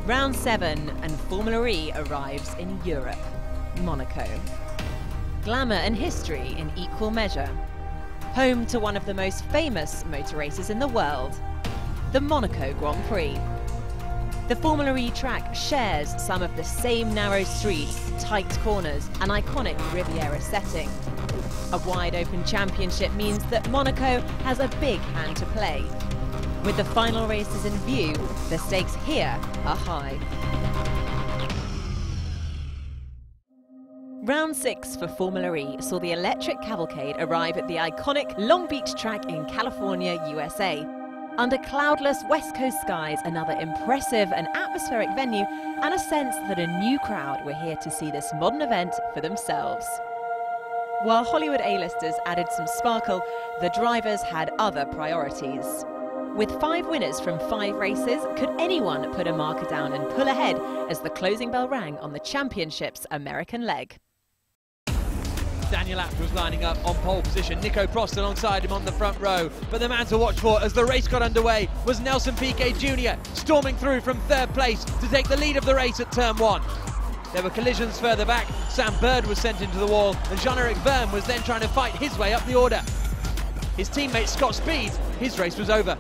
Round 7 and Formula E arrives in Europe, Monaco. Glamour and history in equal measure. Home to one of the most famous motor races in the world, the Monaco Grand Prix. The Formula E track shares some of the same narrow streets, tight corners and iconic Riviera setting. A wide open championship means that Monaco has a big hand to play. With the final races in view, the stakes here are high. Round 6 for Formula E saw the electric cavalcade arrive at the iconic Long Beach track in California, USA. Under cloudless West Coast skies, another impressive and atmospheric venue, and a sense that a new crowd were here to see this modern event for themselves. While Hollywood A-listers added some sparkle, the drivers had other priorities. With 5 winners from 5 races, could anyone put a marker down and pull ahead as the closing bell rang on the championship's American leg? Daniel Abt was lining up on pole position, Nico Prost alongside him on the front row. But the man to watch for as the race got underway was Nelson Piquet Jr. storming through from 3rd place to take the lead of the race at turn 1. There were collisions further back, Sam Bird was sent into the wall and Jean-Eric Vergne was then trying to fight his way up the order. His teammate Scott Speed, his race was over.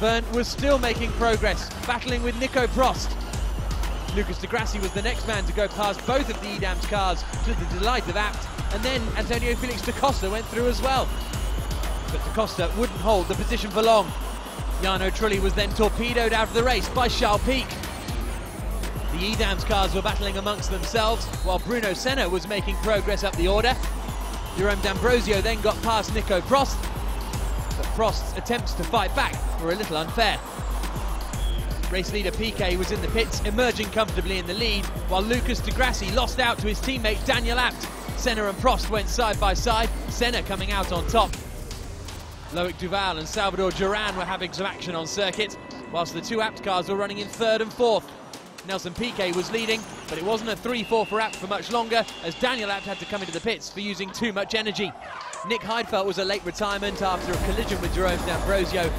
Vergne was still making progress, battling with Nico Prost. Lucas Di Grassi was the next man to go past both of the Edam's cars, to the delight of Abt, and then Antonio Felix da Costa went through as well. But da Costa wouldn't hold the position for long. Jarno Trulli was then torpedoed out of the race by Charles Pic. The Edam's cars were battling amongst themselves, while Bruno Senna was making progress up the order. Jerome D'Ambrosio then got past Nico Prost, but Prost's attempts to fight back were a little unfair. Race leader Piquet was in the pits, emerging comfortably in the lead, while Lucas Di Grassi lost out to his teammate Daniel Abt. Senna and Prost went side by side, Senna coming out on top. Loic Duval and Salvador Duran were having some action on circuit, whilst the 2 Abt cars were running in 3rd and 4th. Nelson Piquet was leading, but it wasn't a 3-4 for Abt for much longer, as Daniel Abt had to come into the pits for using too much energy. Nick Heidfeld was a late retirement after a collision with Jerome D'Ambrosio.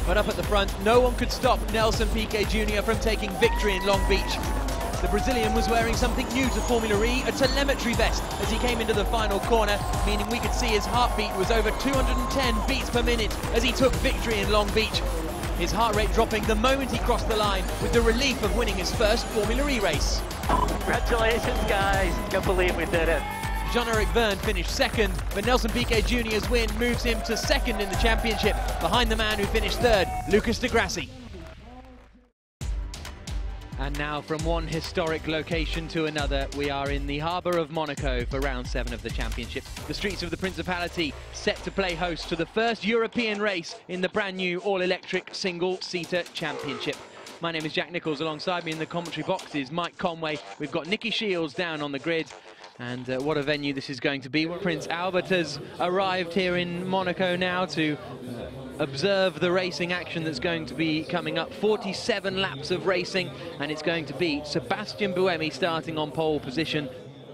But up at the front, no one could stop Nelson Piquet Jr. from taking victory in Long Beach. The Brazilian was wearing something new to Formula E, a telemetry vest, as he came into the final corner, meaning we could see his heartbeat was over 210 beats per minute as he took victory in Long Beach. His heart rate dropping the moment he crossed the line, with the relief of winning his first Formula E race. Congratulations, guys. Can't believe we did it. Jean-Eric Vergne finished 2nd, but Nelson Piquet Jr.'s win moves him to 2nd in the championship, behind the man who finished 3rd, Lucas Di Grassi. And now from one historic location to another, we are in the harbour of Monaco for round 7 of the championship. The streets of the Principality set to play host to the first European race in the brand new all-electric single-seater championship. My name is Jack Nichols. Alongside me in the commentary box is Mike Conway. We've got Nicky Shields down on the grid. And what a venue this is going to be. Prince Albert has arrived here in Monaco now to observe the racing action that's going to be coming up. 47 laps of racing, and it's going to be Sebastian Buemi starting on pole position.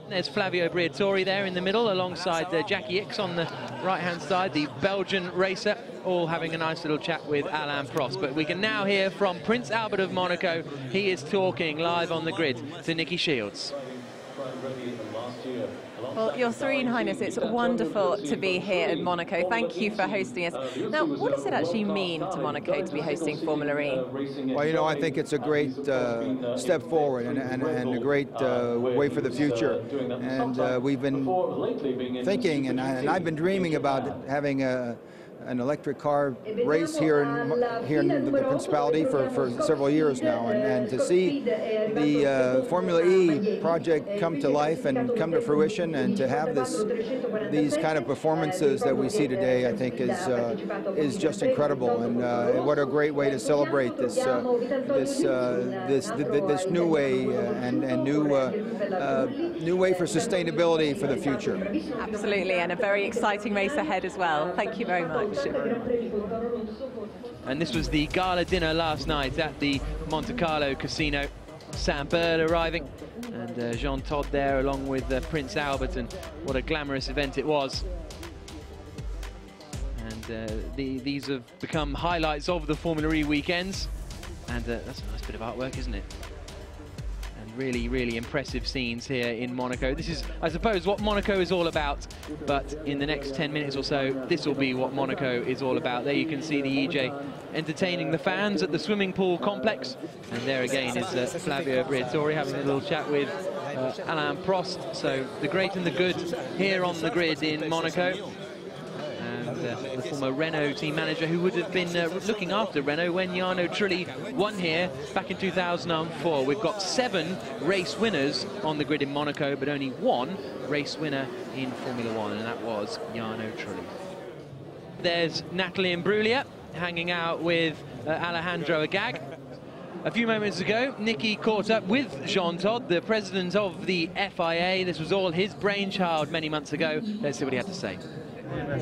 There's Flavio Briatore there in the middle, alongside Jackie Ickx on the right-hand side, the Belgian racer, all having a nice little chat with Alain Prost. But we can now hear from Prince Albert of Monaco. He is talking live on the grid to Nicky Shields. Well, Your Serene Highness, it's wonderful to be here in Monaco. Thank you for hosting us. Now, what does it actually mean to Monaco to be hosting Formula E? Well, you know, I think it's a great step forward and a great way for the future. And we've been thinking, and I've been dreaming about having an electric car race here in the Principality for several years now, and to see the Formula E project come to life and come to fruition, and to have these kind of performances that we see today, I think is just incredible. And what a great way to celebrate this new way and new way for sustainability for the future. Absolutely, and a very exciting race ahead as well. Thank you very much. And this was the gala dinner last night at the Monte Carlo Casino. Sam Bird arriving, and Jean Todt there along with Prince Albert, and what a glamorous event it was. And these have become highlights of the Formula E weekends. And that's a nice bit of artwork, isn't it? And really, really impressive scenes here in Monaco. This is, I suppose, what Monaco is all about, but in the next 10 minutes or so, this will be what Monaco is all about. There you can see the EJ entertaining the fans at the swimming pool complex. And there again is Flavio Briatore having a little chat with Alain Prost. So the great and the good here on the grid in Monaco. The former Renault team manager who would have been looking after Renault when Jarno Trulli won here back in 2004. We've got 7 race winners on the grid in Monaco, but only 1 race winner in Formula 1, and that was Jarno Trulli. There's Natalie Imbruglia hanging out with Alejandro Agag. A few moments ago, Nicky caught up with Jean Todt, the president of the FIA. This was all his brainchild many months ago. Let's see what he had to say.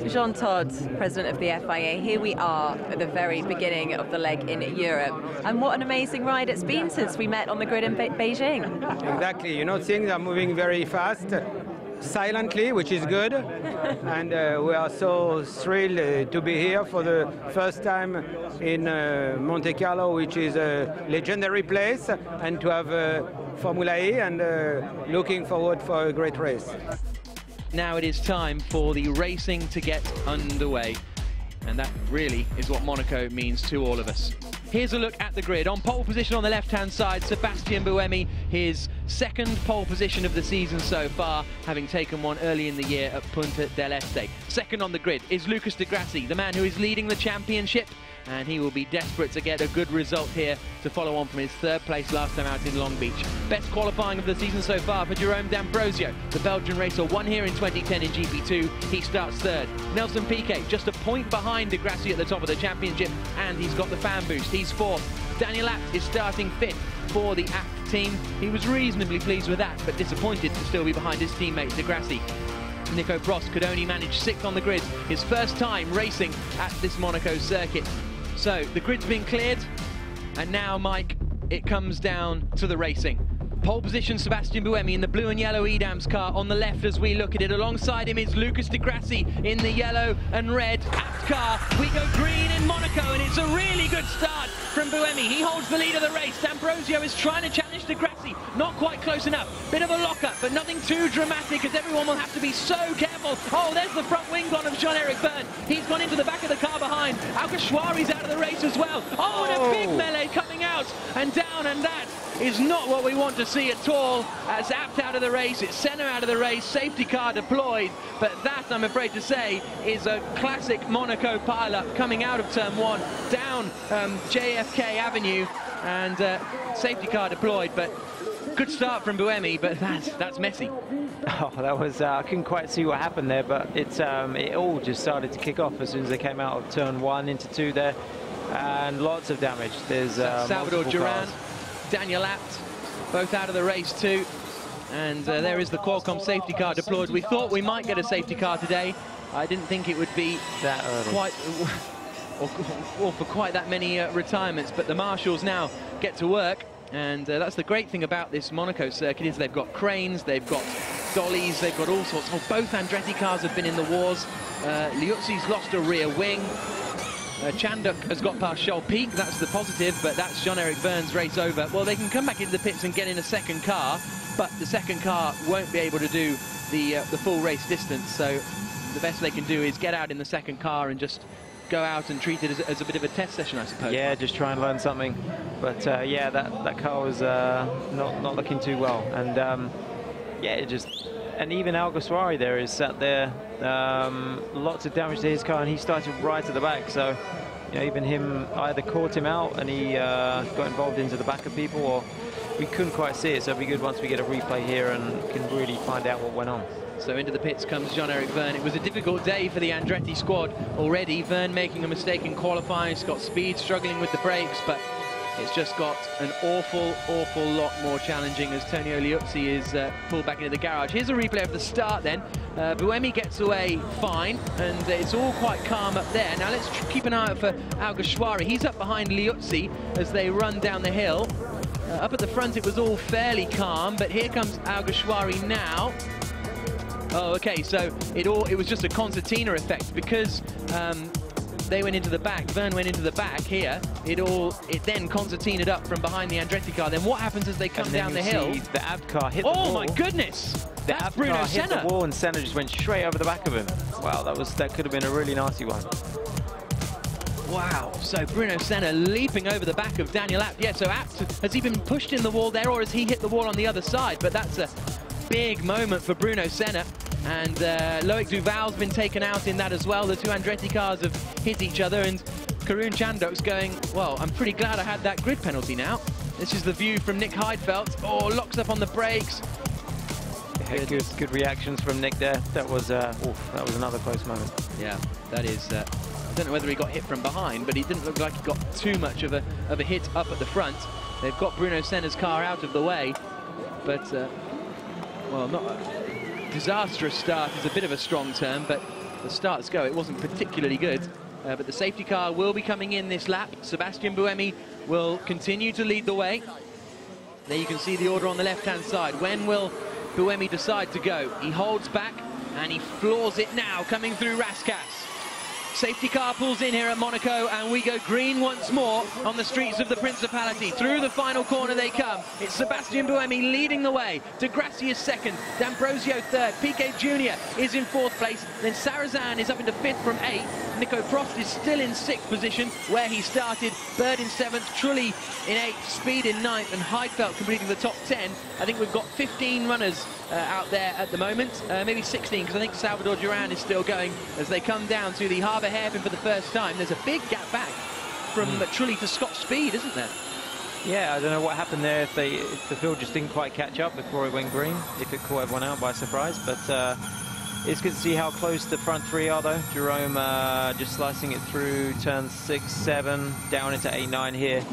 Jean Todt, president of the FIA, here we are at the very beginning of the leg in Europe. And what an amazing ride it's been since we met on the grid in Beijing. Exactly, you know, things are moving very fast, silently, which is good. And we are so thrilled to be here for the first time in Monte Carlo, which is a legendary place, and to have Formula E, and looking forward for a great race. Now it is time for the racing to get underway. And that really is what Monaco means to all of us. Here's a look at the grid. On pole position on the left-hand side, Sebastian Buemi, his second pole position of the season so far, having taken one early in the year at Punta del Este. Second on the grid is Lucas di Grassi, the man who is leading the championship, and he will be desperate to get a good result here to follow on from his 3rd place last time out in Long Beach. Best qualifying of the season so far for Jerome D'Ambrosio. The Belgian racer won here in 2010 in GP2. He starts 3rd. Nelson Piquet just a point behind di Grassi at the top of the championship, and he's got the fan boost. He's 4th. Daniel Abt is starting 5th for the Abt team. He was reasonably pleased with that, but disappointed to still be behind his teammate di Grassi. Nico Prost could only manage 6th on the grid, his first time racing at this Monaco circuit. So the grid's been cleared, and now, Mike, it comes down to the racing. Pole position, Sebastian Buemi in the blue and yellow Edams car on the left as we look at it. Alongside him is Lucas di Grassi in the yellow and red Abt car. We go green in Monaco, and it's a really good start from Buemi. He holds the lead of the race. D'Ambrosio is trying to challenge di Grassi. Not quite close enough. Bit of a lock-up, but nothing too dramatic, as everyone will have to be so careful. Oh, there's the front wing on of Jean-Eric Vergne. He's gone into the back of the car behind. Alguersuari's out of the race as well. Oh, and a big melee coming out and down, and that is not what we want to see at all. As Abt out of the race, it's Senna out of the race, safety car deployed, but that, I'm afraid to say, is a classic Monaco pile-up coming out of turn 1, down JFK Avenue, and safety car deployed, but good start from Buemi, but that's messy. Oh, that was, I couldn't quite see what happened there, but it all just started to kick off as soon as they came out of turn 1 into 2 there, and lots of damage. There's Salvador Duran, Daniel Abt, both out of the race too. And there is the Qualcomm safety car deployed. We thought we might get a safety car today. I didn't think it would be that early, quite, or for quite that many retirements. But the marshals now get to work. And that's the great thing about this Monaco circuit, is they've got cranes, they've got dollies, they've got all sorts. Oh, both Andretti cars have been in the wars. Liuzzi's lost a rear wing. Chanduk has got past Scholl Peak, that's the positive, but that's Jean-Eric Vergne's race over. Well, they can come back into the pits and get in a second car, but the second car won't be able to do the full race distance, so the best they can do is get out in the second car and just go out and treat it as a bit of a test session, I suppose. Yeah, just try and learn something. But yeah, that car was not looking too well, and yeah, it just, and even Alguersuari there is sat there, lots of damage to his car, and he started right at the back, so you know, even him either caught him out and he got involved into the back of people, or we couldn't quite see it. So it'll be good once we get a replay here and can really find out what went on. So into the pits comes Jean-Eric Vergne. It was a difficult day for the Andretti squad already. Vergne making a mistake in qualifying. Scott Speed struggling with the brakes, but it's just got an awful lot more challenging as Tonio Liuzzi is pulled back into the garage. Here's a replay of the start then. Buemi gets away fine, and it's all quite calm up there. Now let's keep an eye out for Alguersuari. He's up behind Liuzzi as they run down the hill. Up at the front it was all fairly calm, but here comes Alguersuari now. Oh, okay, so it was just a concertina effect, because they went into the back, Verne went into the back here, it then concertinaed up from behind the Andretti car. Then what happens as they come down the hill? The Abt car hit the wall. Oh my goodness! The Abt car hit the wall and Senna just went straight over the back of him. Wow, that could have been a really nasty one. Wow, so Bruno Senna leaping over the back of Daniel Abt. Yeah, so Abt, has he been pushed in the wall there, or has he hit the wall on the other side? But that's a big moment for Bruno Senna. And Loic Duval's been taken out in that as well. The two Andretti cars have hit each other, and Karun Chandok's going, well, I'm pretty glad I had that grid penalty now. This is the view from Nick Heidfeld. Oh, locks up on the brakes. Yeah, good reactions from Nick there. That was another close moment. Yeah, that is... I don't know whether he got hit from behind, but he didn't look like he got too much of a hit up at the front. They've got Bruno Senna's car out of the way, but, well, not a disastrous start is a bit of a strong term, but the starts go. It wasn't particularly good, but the safety car will be coming in this lap. Sebastian Buemi will continue to lead the way. There you can see the order on the left-hand side. When will Buemi decide to go? He holds back, and he floors it now, coming through Rascasse. Safety car pulls in here at Monaco, and we go green once more on the streets of the Principality. Through the final corner they come. It's Sebastian Buemi leading the way. De Grassi is second, D'Ambrosio third, Piquet Jr. is in fourth place, then Sarrazin is up into fifth from eighth. Nico Prost is still in sixth position where he started. Bird in seventh, Trulli in eighth, Speed in ninth, and Heidfeld completing the top 10. I think we've got 15 runners out there at the moment, maybe 16, because I think Salvador Duran is still going as they come down to the Harbour hairpin for the first time. There's a big gap back from Trulli to Scott Speed, isn't there? Yeah, I don't know what happened there, if the field just didn't quite catch up before it went green, if it caught everyone out by surprise, but it's good to see how close the front three are though. Jerome just slicing it through turn 6, 7, down into 8, 9 here.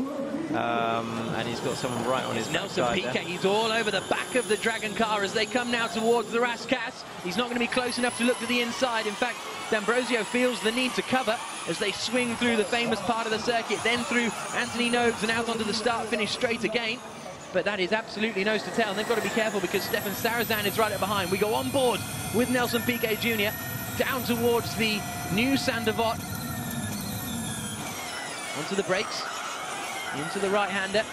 And he's got someone right on his Nelson Piquet, he's all over the back of the Dragon car as they come now towards the Rascasse. He's not going to be close enough to look to the inside. In fact, D'Ambrosio feels the need to cover as they swing through the famous part of the circuit, then through Anthony Nogues and out onto the start-finish straight again. But that is absolutely nose to tail, and they've got to be careful because Stefan Sarrazin is right up behind. We go on board with Nelson Piquet Jr. down towards the new Saint-Devote. Onto the brakes, into the right-hander.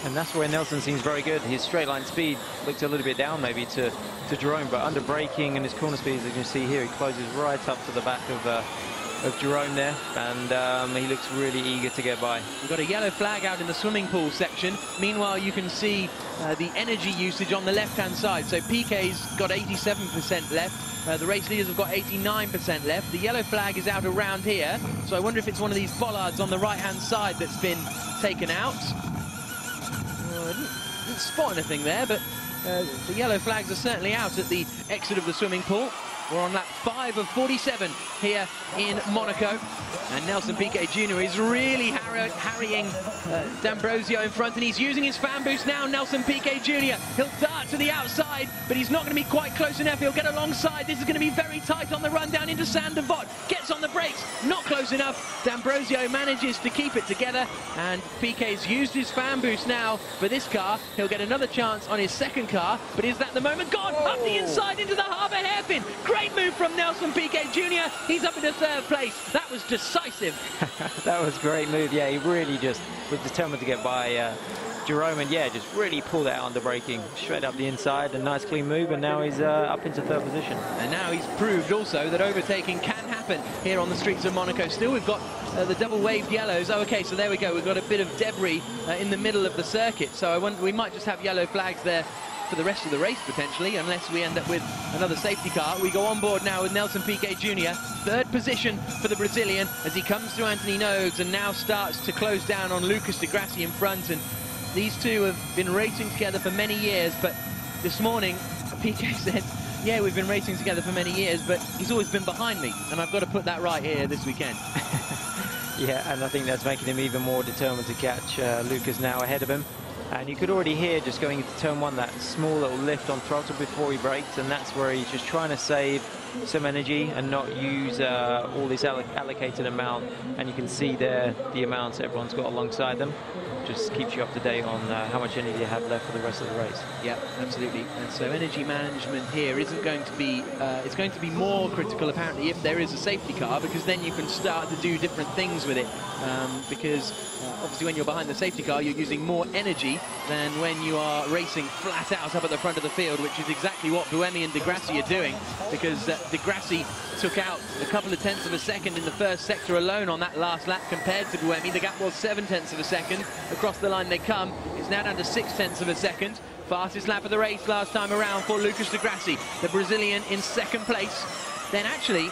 And that's where Nelson seems very good. His straight line speed looked a little bit down maybe to Jerome, but under braking and his corner speed, as you can see here, he closes right up to the back of Jerome there, and he looks really eager to get by. We've got a yellow flag out in the swimming pool section. Meanwhile, you can see the energy usage on the left-hand side. So Piquet's got 87% left. The race leaders have got 89% left. The yellow flag is out around here. So I wonder if it's one of these bollards on the right-hand side that's been taken out. I didn't spot anything there, but the yellow flags are certainly out at the exit of the swimming pool. We're on lap 5 of 47 here in Monaco. And Nelson Piquet Jr. is really harrying D'Ambrosio in front, and he's using his fan boost now. Nelson Piquet Jr. He'll dart to the outside, but he's not going to be quite close enough. He'll get alongside. This is going to be very tight on the run down into Saint-Devote. Gets on the brakes, not close enough. D'Ambrosio manages to keep it together, and Piquet's used his fan boost now for this car. He'll get another chance on his second car, but is that the moment? Gone! Up the inside into the Harbour hairpin. Great move from Nelson Piquet Jr. He's up into third place. That was decisive. That was a great move. Yeah, he really just was determined to get by Jerome, and yeah, just really pulled it out under braking, straight up the inside. A nice clean move, and now he's up into third position. And now he's proved also that overtaking can happen here on the streets of Monaco. Still, we've got the double waved yellows. Oh, okay, so there we go. We've got a bit of debris in the middle of the circuit. So I wonder, we might just have yellow flags there for the rest of the race potentially, unless we end up with another safety car. We go on board now with Nelson Piquet Jr. Third position for the Brazilian as he comes through Anthony Nogues and now starts to close down on Lucas de Grassi in front. And these two have been racing together for many years, but this morning Piquet said, yeah, we've been racing together for many years, but he's always been behind me, and I've got to put that right here this weekend. Yeah, and I think that's making him even more determined to catch Lucas now ahead of him. And you could already hear, just going into turn 1, that small little lift on throttle before he brakes, and that's where he's just trying to save some energy and not use all this allocated amount. And you can see there the amounts everyone's got alongside them. just keeps you up to date on how much energy you have left for the rest of the race. Yeah, absolutely. And so energy management here isn't going to be, it's going to be more critical apparently if there is a safety car, because then you can start to do different things with it. Because obviously when you're behind the safety car, you're using more energy than when you are racing flat out up at the front of the field, which is exactly what Buemi and Di Grassi are doing, because Di Grassi took out a couple of tenths of a second in the first sector alone on that last lap compared to Buemi. The gap was 7/10 of a second. Across the line they come. It's now down to 6/10 of a second. Fastest lap of the race last time around for Lucas Di Grassi, the Brazilian in second place. Then actually,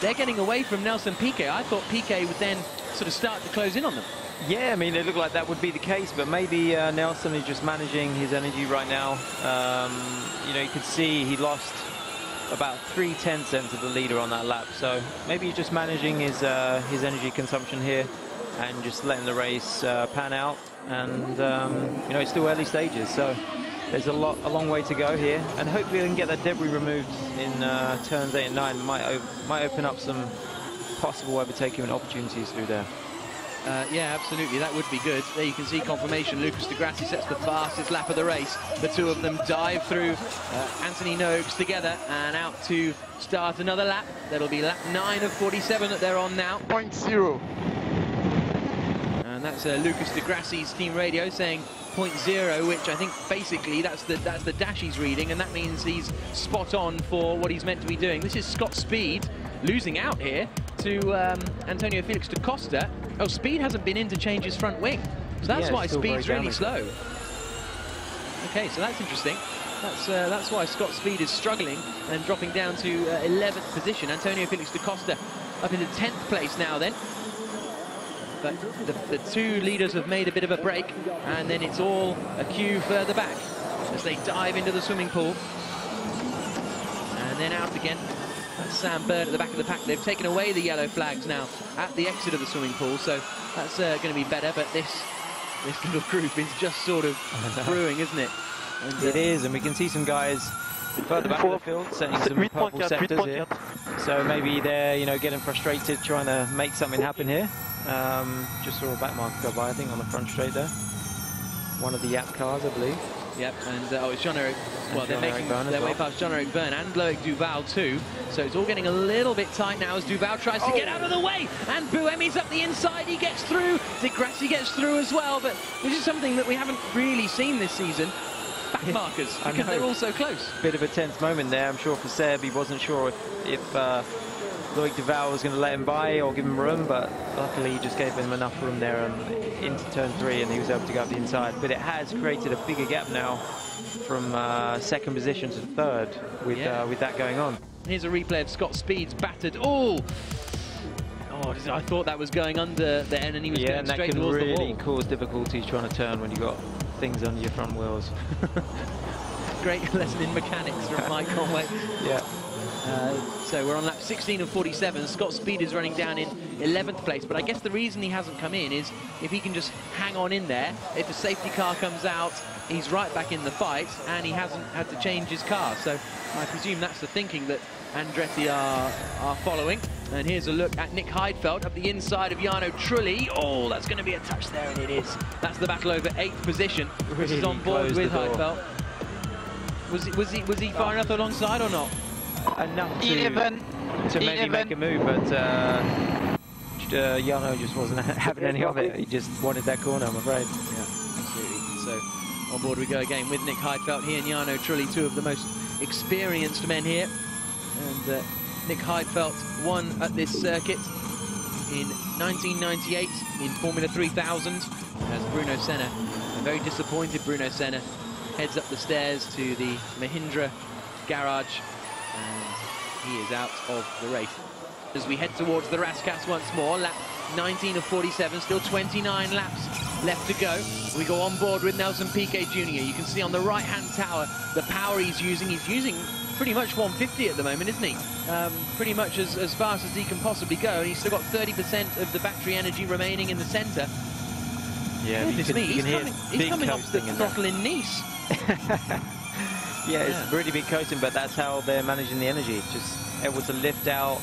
they're getting away from Nelson Piquet. I thought Piquet would then sort of start to close in on them. Yeah, I mean, it looked like that would be the case, but maybe Nelson is just managing his energy right now. You know, you could see he lost about 3/10 of the leader on that lap, so maybe he's just managing his energy consumption here and just letting the race pan out. And you know, it's still early stages, so there's a long way to go here, and hopefully they can get that debris removed in turns 8 and 9. Might open up some possible overtaking opportunities through there. Yeah, absolutely, that would be good. There you can see confirmation. Lucas Di Grassi sets the fastest lap of the race. The two of them dive through Anthony Noakes together and out to start another lap. That'll be lap 9 of 47 that they're on now. 0.0. And that's Lucas Di Grassi's team radio saying 0.0, which I think basically that's the dash he's reading, and that means he's spot on for what he's meant to be doing. This is Scott Speed losing out here to Antonio Felix da Costa. Oh, Speed hasn't been in to change his front wing, so that's why Speed's really slow. Okay, so that's interesting. That's why Scott Speed is struggling and dropping down to 11th position. Antonio Felix da Costa up into 10th place now then. But the two leaders have made a bit of a break, and then it's all a queue further back as they dive into the swimming pool. And then out again. That's Sam Bird at the back of the pack. They've taken away the yellow flags now at the exit of the swimming pool, so that's going to be better. But this little group is just sort of brewing, isn't it? And, it is, and we can see some guys further back in the field setting some purple sectors here. So maybe they're, you know, getting frustrated trying to make something happen here. Just saw a back marker go by, I think, on the front straight there. One of the Yap cars, I believe. Yep, and oh, it's Jean-Eric. Well, they're making their way past Jean-Eric Byrne and Loic Duval too. So it's all getting a little bit tight now as Duval tries to get out of the way. And Buemi's up the inside. He gets through. Di Grassi gets through as well. But this is something that we haven't really seen this season. Back markers, because they're all so close. Bit of a tense moment there, I'm sure, for Seb. He wasn't sure if Loic Duval was going to let him by or give him room, but luckily he just gave him enough room there into turn 3, and he was able to go up the inside. But it has created a bigger gap now from second position to third with that going on. Here's a replay of Scott Speed's battered. Oh, I thought that was going under then, and he was going straight towards the wall. Yeah, and that can really cause difficulties trying to turn when you've got things under your front wheels. Great lesson in mechanics from Mike Conway. Yeah. So we're on lap 16 of 47. Scott Speed is running down in 11th place, but I guess the reason he hasn't come in is if he can just hang on in there, if a safety car comes out, he's right back in the fight, and he hasn't had to change his car. So I presume that's the thinking that Andretti are following. And here's a look at Nick Heidfeld up the inside of Jarno Trulli. Oh, that's going to be a touch there, and it is. That's the battle over 8th position. This is on board with Heidfeld. Was he far enough alongside or not? Enough to maybe make a move, but Jarno just wasn't having any of it. He just wanted that corner, I'm afraid. Yeah, absolutely. So on board we go again with Nick Heidfeld. He and Jarno Trulli, two of the most experienced men here. And Nick Heidfeld won at this circuit in 1998 in Formula 3000 as Bruno Senna. A very disappointed Bruno Senna heads up the stairs to the Mahindra garage, and he is out of the race. As we head towards the Rascasse once more, lap 19 of 47, still 29 laps left to go. We go on board with Nelson Piquet Jr. You can see on the right-hand tower the power he's using. He's using pretty much 150 at the moment, isn't he? Pretty much as fast as he can possibly go. And he's still got 30% of the battery energy remaining in the centre. Yeah, he's coming off the throttle in Nice. Yeah, it's really big coasting, but that's how they're managing the energy. Just able to lift out,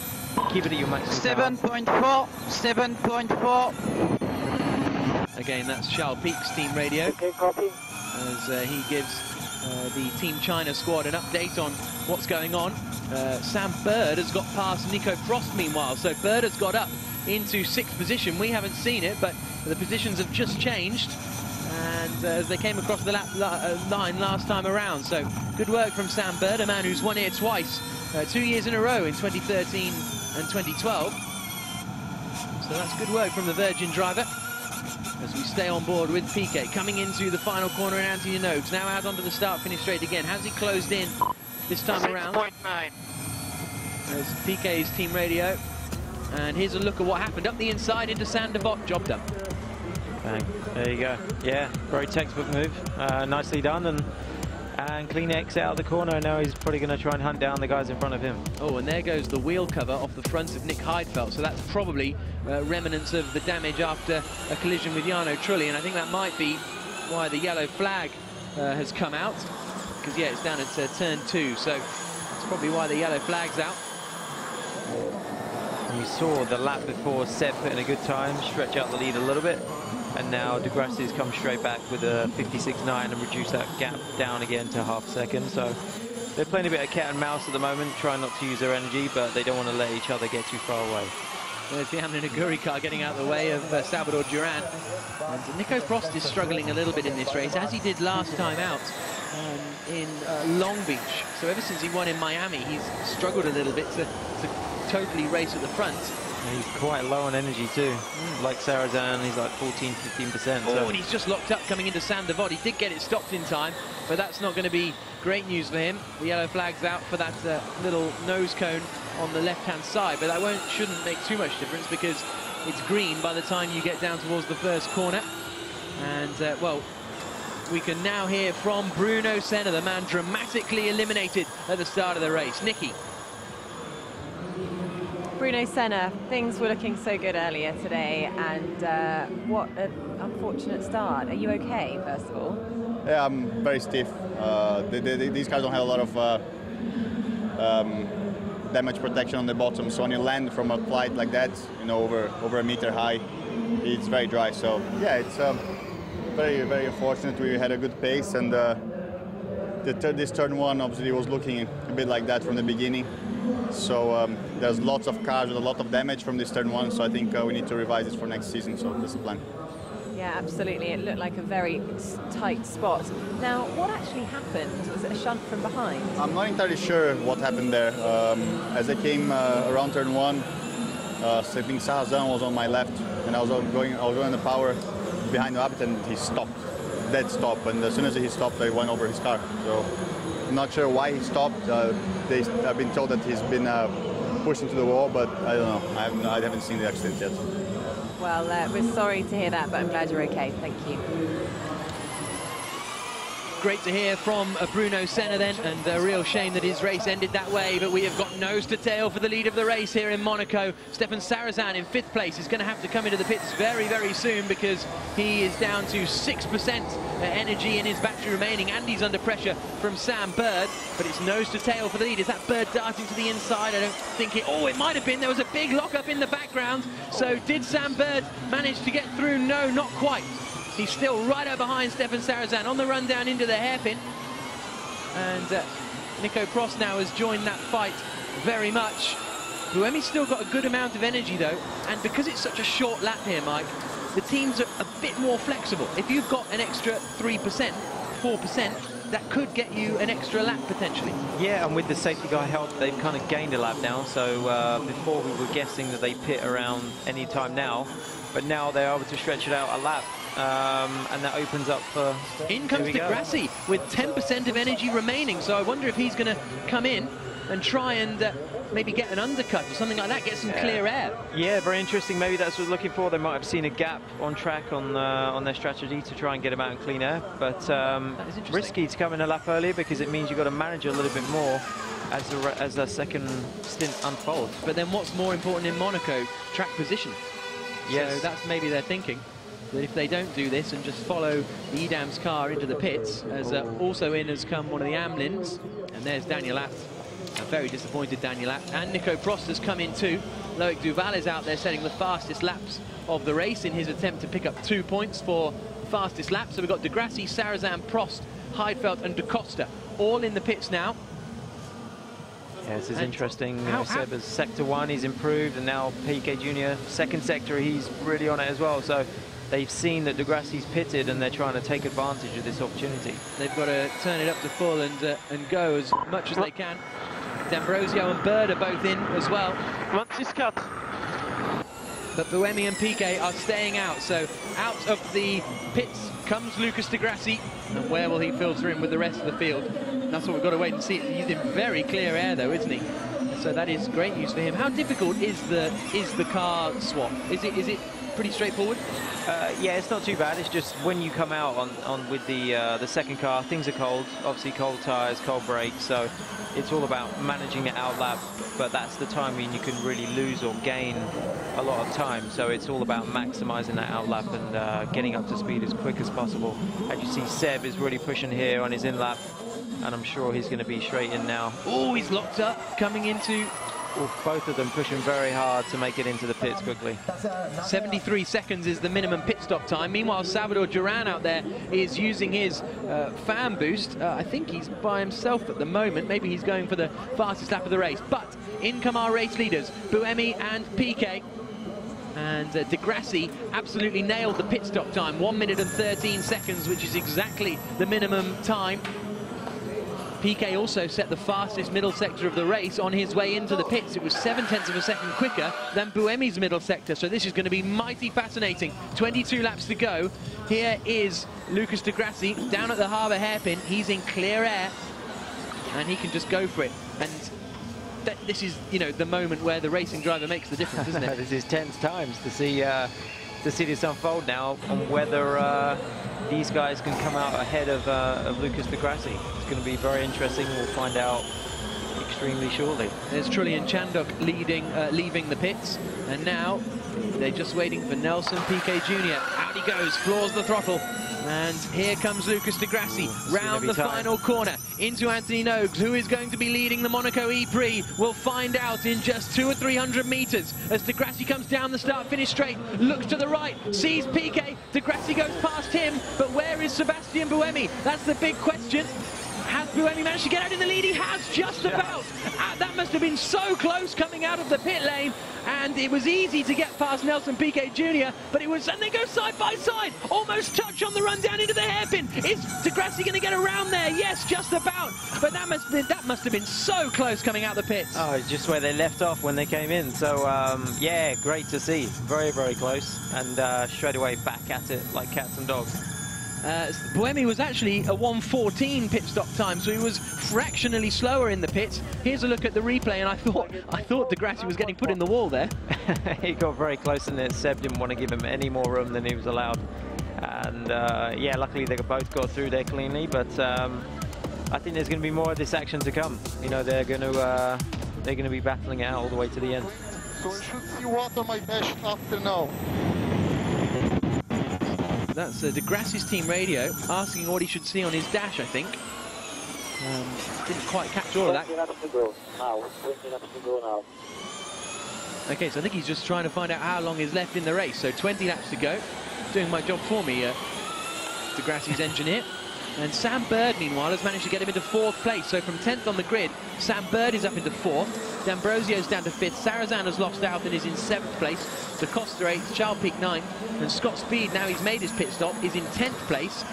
keep it at your maximum. 7.4, 7.4. Again, that's Charles Peake's team radio. Okay, copy. As he gives the Team China squad an update on what's going on. Sam Bird has got past Nico Prost meanwhile, so Bird has got up into 6th position. We haven't seen it, but the positions have just changed, and as they came across the line last time around. So good work from Sam Bird, a man who's won here twice, 2 years in a row in 2013 and 2012. So that's good work from the Virgin driver. As we stay on board with Piquet, coming into the final corner in Anthony Nogues, now out onto the start-finish straight again. Has he closed in this time around? 6.9. There's Piquet's team radio. And here's a look at what happened. Up the inside into Sandevot, job done. Bang. There you go. Yeah, very textbook move. Nicely done. And clean X out of the corner. Now he's probably going to try and hunt down the guys in front of him. Oh, and there goes the wheel cover off the front of Nick Heidfeld. So that's probably remnants of the damage after a collision with Jarno Trulli. And I think that might be why the yellow flag has come out. Because, yeah, it's down at turn 2. So that's probably why the yellow flag's out. You saw the lap before Seb put in a good time, stretch out the lead a little bit. And now De Grassi's come straight back with a 56.9 and reduce that gap down again to half a second. So they're playing a bit of cat and mouse at the moment, trying not to use their energy, but they don't want to let each other get too far away. There's the Amlin Aguri car getting out of the way of Salvador Duran. And Nico Prost is struggling a little bit in this race, as he did last time out in Long Beach. So ever since he won in Miami, he's struggled a little bit to totally race at the front. And he's quite low on energy too. Like Sarazan, he's like 14–15%. Oh, and he's just locked up coming into Sandevot. He did get it stopped in time, but that's not going to be great news for him. The yellow flag's out for that little nose cone on the left-hand side, but that shouldn't make too much difference because it's green by the time you get down towards the first corner. And, well, we can now hear from Bruno Senna, the man dramatically eliminated at the start of the race. Nikki. Bruno Senna, things were looking so good earlier today, and what an unfortunate start. Are you okay, first of all? Yeah, I'm very stiff. These cars don't have a lot of damage protection on the bottom, so when you land from a flight like that, you know, over a meter high, it's very dry. So yeah, it's very, very unfortunate. We had a good pace, and this turn 1 obviously was looking a bit like that from the beginning. So there's lots of cars with a lot of damage from this turn 1, so I think we need to revise this for next season, so that's the plan. Yeah, absolutely. It looked like a very tight spot. Now, what actually happened? Was it a shunt from behind? I'm not entirely sure what happened there. As I came around turn 1, I think Sarazan was on my left, and I was going on the power behind the rabbit, and he stopped, dead stop. And as soon as he stopped, I went over his car. So I'm not sure why he stopped. I've been told that he's been pushed into the wall, but I don't know. I haven't seen the accident yet. Well, we're sorry to hear that, but I'm glad you're okay. Thank you. Great to hear from Bruno Senna then, and a real shame that his race ended that way, but we have got nose to tail for the lead of the race here in Monaco. Stefan Sarazan in 5th place is going to have to come into the pits very, very soon because he is down to 6% energy in his battery remaining, and he's under pressure from Sam Bird, but it's nose to tail for the lead. Is that Bird darting to the inside? I don't think it... Oh, it might have been. There was a big lock-up in the background. So did Sam Bird manage to get through? No, not quite. He's still right out behind Stefan Sarazan on the run down into the hairpin. And Nico Prost now has joined that fight very much. Buemi's still got a good amount of energy though, and because it's such a short lap here, Mike, the teams are a bit more flexible. If you've got an extra 3%, 4%, that could get you an extra lap potentially. Yeah, and with the safety car help, they've kind of gained a lap now. So before we were guessing that they pit around any time now, but now they're able to stretch it out a lap. And that opens up for... In comes De Grassi with 10% of energy remaining, so I wonder if he's going to come in and try and maybe get an undercut or something like that, get some clear air. Yeah, very interesting. Maybe that's what they're looking for. They might have seen a gap on track on their strategy to try and get him out in clean air, but risky to come in a lap earlier because it means you've got to manage a little bit more as the second stint unfolds. But then what's more important in Monaco? Track position. Yes. So that's maybe their thinking. That if they don't do this and just follow the Edam's car into the pits, as also in has come one of the Amlins, and there's Daniel Abt, a very disappointed Daniel Abt, and Nico Prost has come in too. Loic Duval is out there setting the fastest laps of the race in his attempt to pick up 2 points for fastest lap. So we've got De Grassi, Sarrazin, Prost, Heidfeld and De Costa all in the pits now. Yeah, this is interesting. Seb has sector 1, he's improved, and now Piquet Jr. second sector, he's really on it as well. So they've seen that De Grassi's pitted and they're trying to take advantage of this opportunity. They've got to turn it up to full and go as much as they can. D'Ambrosio and Bird are both in as well. But Buemi and Piquet are staying out, so out of the pits comes Lucas De Grassi, and where will he filter in with the rest of the field? That's what we've got to wait and see. He's in very clear air though, isn't he? So that is great news for him. How difficult is the car swap? Is it pretty straightforward? Yeah, it's not too bad. It's just when you come out on with the second car, things are cold. Obviously, cold tyres, cold brakes. So it's all about managing the out lap. But that's the time when you can really lose or gain a lot of time. So it's all about maximising that out lap and getting up to speed as quick as possible. As you see, Seb is really pushing here on his in lap, and I'm sure he's going to be straight in now. Oh, he's locked up, coming into... Both of them pushing very hard to make it into the pits quickly. 73 seconds is the minimum pit stop time. Meanwhile, Salvador Duran out there is using his fan boost. I think he's by himself at the moment. Maybe he's going for the fastest lap of the race. But in come our race leaders, Buemi and Piquet. And De Grassi absolutely nailed the pit stop time, 1 minute and 13 seconds, which is exactly the minimum time. Piquet also set the fastest middle sector of the race on his way into the pits. It was 0.7 of a second quicker than Buemi's middle sector, so this is going to be mighty fascinating. 22 laps to go. Here is Lucas De Grassi down at the harbour hairpin. He's in clear air, and he can just go for it. And this is, you know, the moment where the racing driver makes the difference, isn't it? This is tense times to see this unfold now, on whether these guys can come out ahead of Lucas De Grassi. It's going to be very interesting. We'll find out extremely shortly. There's Trulli and Chandok leaving the pits, and now they're just waiting for Nelson Piquet Jr. Out he goes, floors the throttle, and here comes Lucas De Grassi round the final corner into Anthony Nogues, who is going to be leading the Monaco E-Prix. We'll find out in just 200 or 300 meters as De Grassi comes down the start-finish straight, looks to the right, sees Piquet. De Grassi goes past him, but where is Sebastian Buemi? That's the big question. Has Buemi managed to get out in the lead? He has, just about. That must have been so close coming out of the pit lane, and it was easy to get past Nelson Piquet Jr., but it was, and they go side by side, almost touch on the run down into the hairpin. Is De Grassi going to get around there? Yes, just about, but that must have been so close coming out the pits. Oh, it's just where they left off when they came in. So yeah, great to see. Very, very close, and straight away back at it like cats and dogs. Buemi was actually a 1:14 pit stop time, so he was fractionally slower in the pits. Here's a look at the replay, and I thought De Grassi was getting put in the wall there. He got very close in there. Seb didn't want to give him any more room than he was allowed, and yeah, luckily they both got through there cleanly. But I think there's going to be more of this action to come. You know, they're going to be battling it out all the way to the end. So I should see what on my dash after now. That's De Grassi's team radio asking what he should see on his dash, I think. Didn't quite catch all of that. 20 laps to go now. 20 laps to go now. Okay, so I think he's just trying to find out how long is left in the race. So 20 laps to go. Doing my job for me, De Grassi's engineer. And Sam Bird, meanwhile, has managed to get him into 4th place. So from 10th on the grid, Sam Bird is up into 4th. D'Ambrosio's down to 5th. Sarrazin has lost out and is in 7th place. De Costa 8th, Charles Pic 9th. And Scott Speed, now he's made his pit stop, is in 10th place.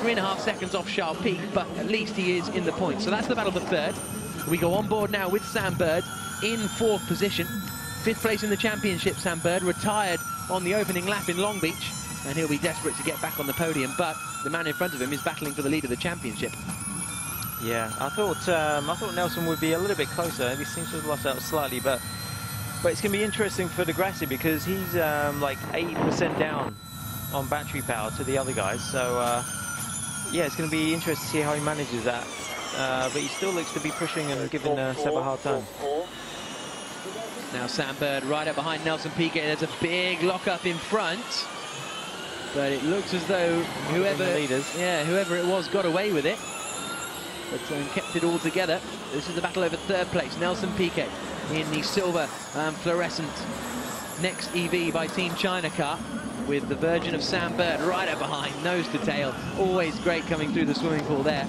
3.5 seconds off Charles Pic, but at least he is in the points. So that's the battle for 3rd. We go on board now with Sam Bird in 4th position. 5th place in the championship, Sam Bird, retired on the opening lap in Long Beach. And he'll be desperate to get back on the podium, but the man in front of him is battling for the lead of the championship. Yeah, I thought Nelson would be a little bit closer. He seems to have lost out slightly, but it's going to be interesting for De Grassi because he's like 8% down on battery power to the other guys. So yeah, it's going to be interesting to see how he manages that. But he still looks to be pushing and giving Seb a hard time. Now Sam Bird right up behind Nelson Piquet. There's a big lock-up in front. But it looks as though whoever it was got away with it. But kept it all together. This is the battle over 3rd place. Nelson Piquet in the silver fluorescent Next EV by Team China car, with the Virgin of Sam Bird right up behind, nose to tail. Always great coming through the swimming pool there.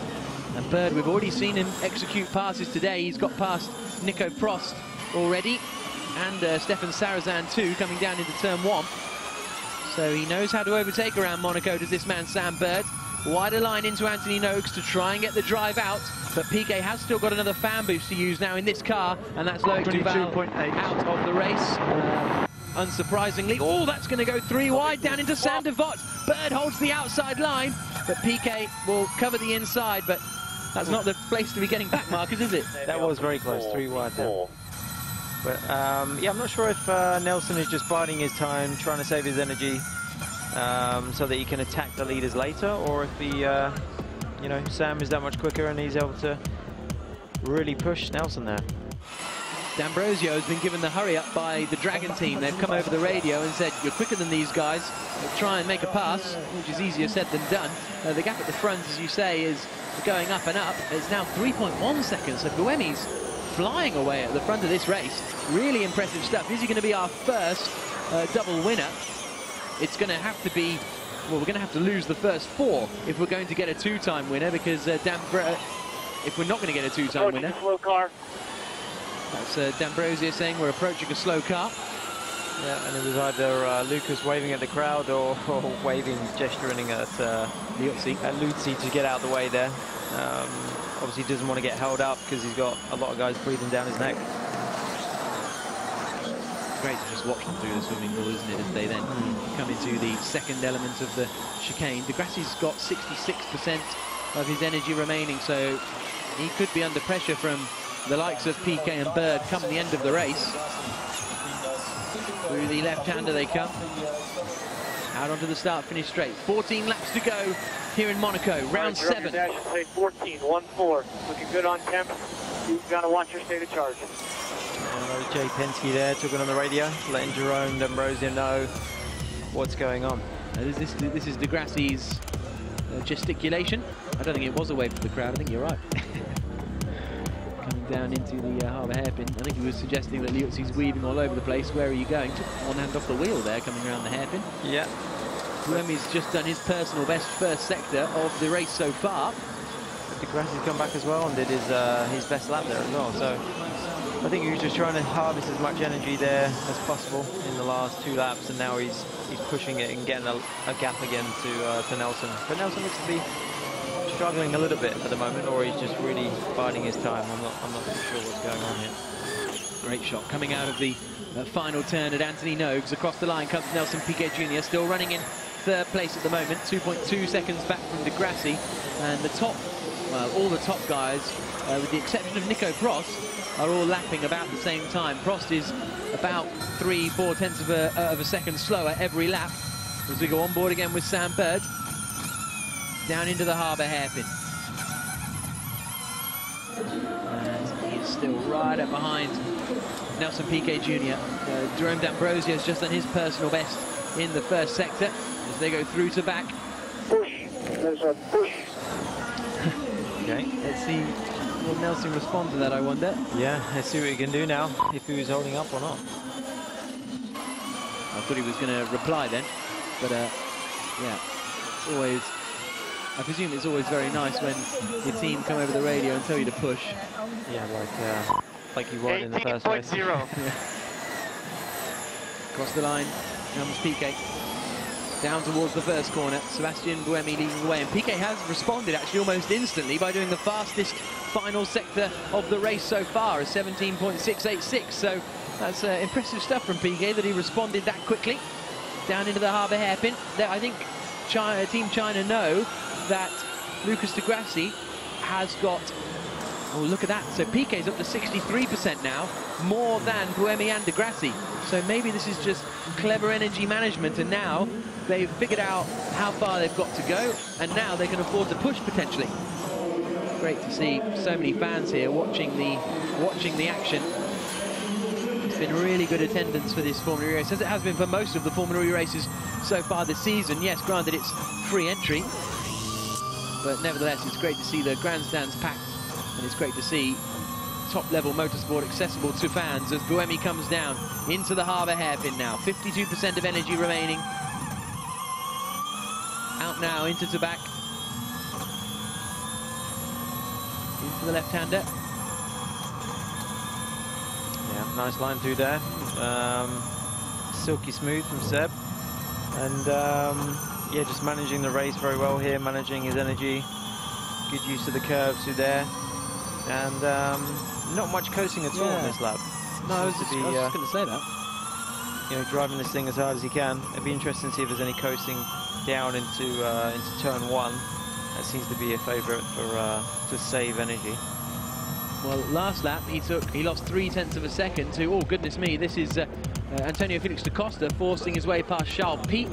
And Bird, we've already seen him execute passes today. He's got past Nico Prost already, and Stefan Sarazan too, coming down into turn 1. So he knows how to overtake around Monaco, does this man Sam Bird. Wider line into Anthony Noakes to try and get the drive out, but Piquet has still got another fan boost to use now in this car, and that's Loic Duval out of the race. Unsurprisingly, oh, that's going to go 3 wide down into Saint Devote. Bird holds the outside line, but Piquet will cover the inside, but that's not the place to be getting back markers, is it? That was very close, 3 wide there. But yeah, I'm not sure if Nelson is just biding his time, trying to save his energy, so that he can attack the leaders later, or if he, you know, Sam is that much quicker and he's able to really push Nelson there. D'Ambrosio has been given the hurry up by the Dragon team. They've come over the radio and said, you're quicker than these guys. They'll try and make a pass, which is easier said than done. The gap at the front, as you say, is going up and up. It's now 3.1 seconds, so Buemi's flying away at the front of this race. Really impressive stuff. Is he going to be our first double winner? It's going to have to be, well, we're going to have to lose the first 4 if we're going to get a 2-time winner, because if we're not going to get a 2-time winner... Slow car. That's D'Ambrosio saying we're approaching a slow car. Yeah, and it was either Lucas waving at the crowd or waving, gesturing at Luzzi to get out of the way there. Obviously doesn't want to get held up because he's got a lot of guys breathing down his neck. Great to just watch them through the swimming pool, isn't it, as they then come into the second element of the chicane. Degrassi's got 66% of his energy remaining, so he could be under pressure from the likes of Piquet and Bird come the end of the race. Through the left-hander they come. Out onto the start-finish straight. 14 laps to go here in Monaco, round 7. 14-1-4. Looking good on temp. You've got to watch your state of charge. Jay Penske there, talking on the radio, letting Jerome D'Ambrosio know what's going on. This is Degrassi's gesticulation. I don't think it was a wave to the crowd, I think you're right. Coming down into the harbour hairpin. I think he was suggesting that Liuzzi's weaving all over the place. Where are you going? Took one hand off the wheel there, coming around the hairpin. Yeah. Buemi's just done his personal best first sector of the race so far. Degrassi's come back as well and did his best lap there as well. So I think he was just trying to harvest as much energy there as possible in the last 2 laps, and now he's pushing it and getting a gap again to Nelson. But Nelson looks to be struggling a little bit at the moment, or he's just really biding his time. I'm not too sure what's going on here. Great shot coming out of the final turn at Anthony Noakes. Across the line comes Nelson Piquet Jr., still running in 3rd place at the moment, 2.2 seconds back from Degrassi. And the top, well, all the top guys, with the exception of Nico Prost, are all lapping about the same time. Prost is about 3-4 tenths of a second slower every lap. As we go on board again with Sam Bird, down into the harbour hairpin. And he's still right up behind Nelson Piquet Jr. Jerome D'Ambrosio has just done his personal best in the first sector as they go through to back. Push. There's a push. Okay, let's see, will Nelson respond to that, I wonder? Yeah, let's see what he can do now, if he was holding up or not. I thought he was going to reply then, but yeah, it's always, I presume it's always very nice when your team come over the radio and tell you to push. Yeah, like you were in the first place. 18.0. Yeah. Across the line, comes Piquet. Down towards the first corner, Sebastian Buemi leading the way, and Piquet has responded actually almost instantly by doing the fastest final sector of the race so far, a 17.686. So that's impressive stuff from Piquet that he responded that quickly. Down into the harbour hairpin. I think Team China know that Lucas Degrassi has got, oh, look at that. So Piquet's up to 63% now, more than Buemi and Degrassi. So maybe this is just clever energy management, and now they've figured out how far they've got to go, and now they can afford to push potentially. Great to see so many fans here watching the action. It's been really good attendance for this Formula E race, as it has been for most of the Formula E races so far this season. Yes, granted it's free entry, but nevertheless it's great to see the grandstands packed, and it's great to see top-level motorsport accessible to fans as Buemi comes down into the Harbour hairpin now. 52% of energy remaining. Out now into Tabak. Into the left-hander. Yeah, nice line through there. Silky smooth from Seb. And yeah, just managing the race very well here, managing his energy. Good use of the curves through there. And not much coasting at all in this lap. No, I was just going to say that. You know, driving this thing as hard as he can. It'd be interesting to see if there's any coasting down into turn one. That seems to be a favourite for to save energy. Well, last lap he lost 0.3 of a second to, oh goodness me, this is Antonio Felix da Costa forcing his way past Charles Pic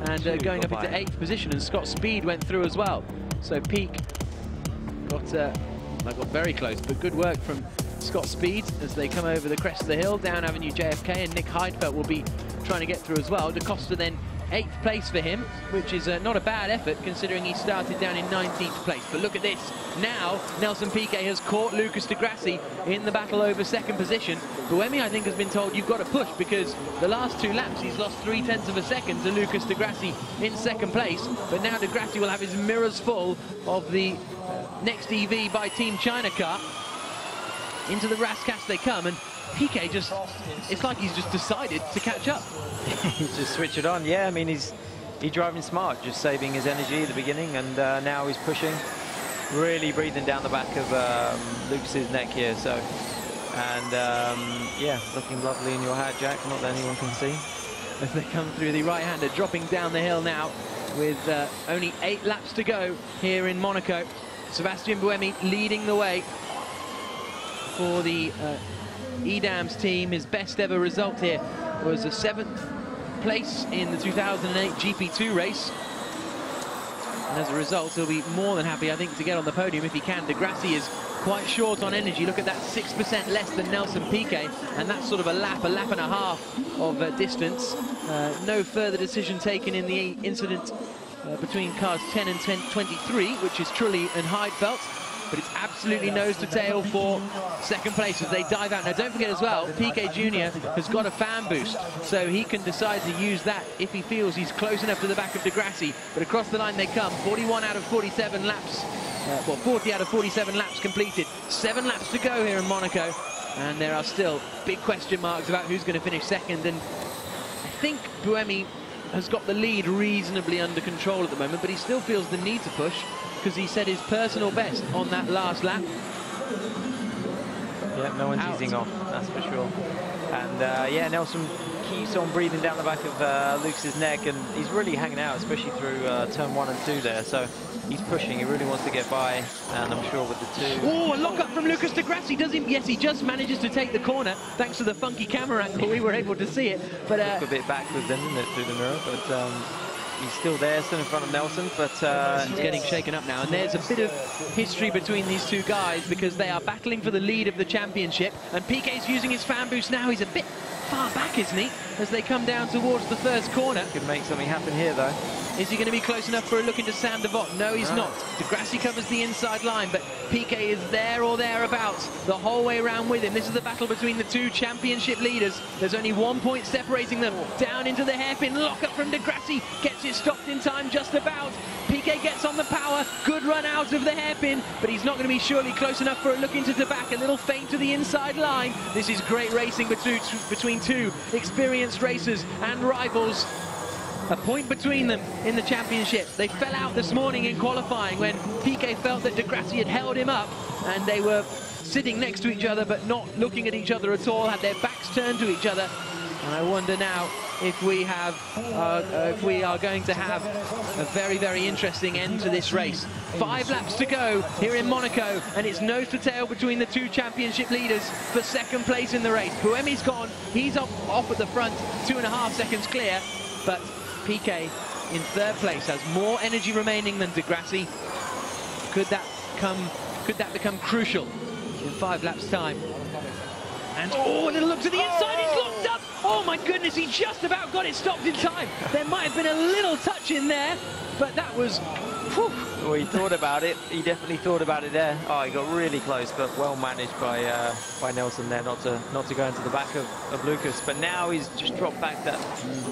and going up into 8th position, and Scott Speed went through as well. So Pic got very close, but good work from Scott Speed as they come over the crest of the hill, down Avenue JFK, and Nick Heidfeld will be trying to get through as well. Da Costa then 8th place for him, which is not a bad effort considering he started down in 19th place. But look at this. Now, Nelson Piquet has caught Lucas di Grassi in the battle over 2nd position. Buemi, I think, has been told you've got to push because the last 2 laps he's lost 0.3 of a second to Lucas di Grassi in 2nd place. But now di Grassi will have his mirrors full of the next EV by Team China car. Into the Rascasse they come, and Piquet just, it's like he's just decided to catch up. He's just switched it on. Yeah, I mean, he's driving smart, just saving his energy at the beginning, and now he's pushing, really breathing down the back of Lucas's neck here. So, and yeah, looking lovely in your hat, Jack, not that anyone can see. As they come through the right-hander, dropping down the hill now with only 8 laps to go here in Monaco. Sebastian Buemi leading the way for the Edam's team. His best ever result here was a 7th place in the 2008 GP2 race. And as a result, he'll be more than happy, I think, to get on the podium if he can. Di Grassi is quite short on energy. Look at that, 6% less than Nelson Piquet, and that's sort of a lap and a half of distance. No further decision taken in the incident between cars 10 and 23, which is Trulli and Heidfeld. But it's absolutely nose to tail for 2nd place as they dive out. Now, don't forget as well, Piquet Jr. has got a fan boost, so he can decide to use that if he feels he's close enough to the back of Di Grassi. But across the line they come, 41 out of 47 laps, well, 40 out of 47 laps completed. 7 laps to go here in Monaco, and there are still big question marks about who's going to finish 2nd. And I think Buemi has got the lead reasonably under control at the moment, but he still feels the need to push, because he said his personal best on that last lap. Yeah, no one's easing off, that's for sure. And yeah, Nelson keeps on breathing down the back of Lucas's neck, and he's really hanging out, especially through turn 1 and 2 there. So he's pushing, he really wants to get by, and I'm sure with the 2. Oh, a lock up from Lucas di Grassi, does he? Yes, he just manages to take the corner, thanks to the funky camera angle, we were able to see it. But a bit backwards then, didn't it, through the mirror, but he's still there, still in front of Nelson, but he's getting shaken up now. And there's a bit of history between these two guys because they are battling for the lead of the championship. And Piquet's using his fan boost now. He's a bit far back, isn't he, as they come down towards the first corner. Could make something happen here, though. Is he going to be close enough for a look into Sainte Devote? No, he's not. Di Grassi covers the inside line, but Piquet is there or thereabouts the whole way around with him. This is the battle between the 2 championship leaders. There's only 1 point separating them. Down into the hairpin, lock up from Di Grassi, gets it stopped in time just about. Piquet gets on the power, good run out of the hairpin, but he's not going to be surely close enough for a look into Tabak. A little feint to the inside line. This is great racing between 2 experienced racers and rivals. A point between them in the championship. They fell out this morning in qualifying when Piquet felt that Di Grassi had held him up, and they were sitting next to each other but not looking at each other at all, had their backs turned to each other. And I wonder now if we are going to have a very, very interesting end to this race. 5 laps to go here in Monaco, and it's nose to tail between the 2 championship leaders for 2nd place in the race. Buemi's gone, he's off at the front, 2.5 seconds clear, but Piquet in 3rd place has more energy remaining than Di Grassi. Could that become crucial in 5 laps time? And oh, a little look to the inside, he's locked up! Oh my goodness, he just about got it stopped in time. There might have been a little touch in there, but that was, whew. Well, he thought about it. He definitely thought about it there. Oh, he got really close, but well managed by Nelson there not to go into the back of Lucas. But now he's just dropped back that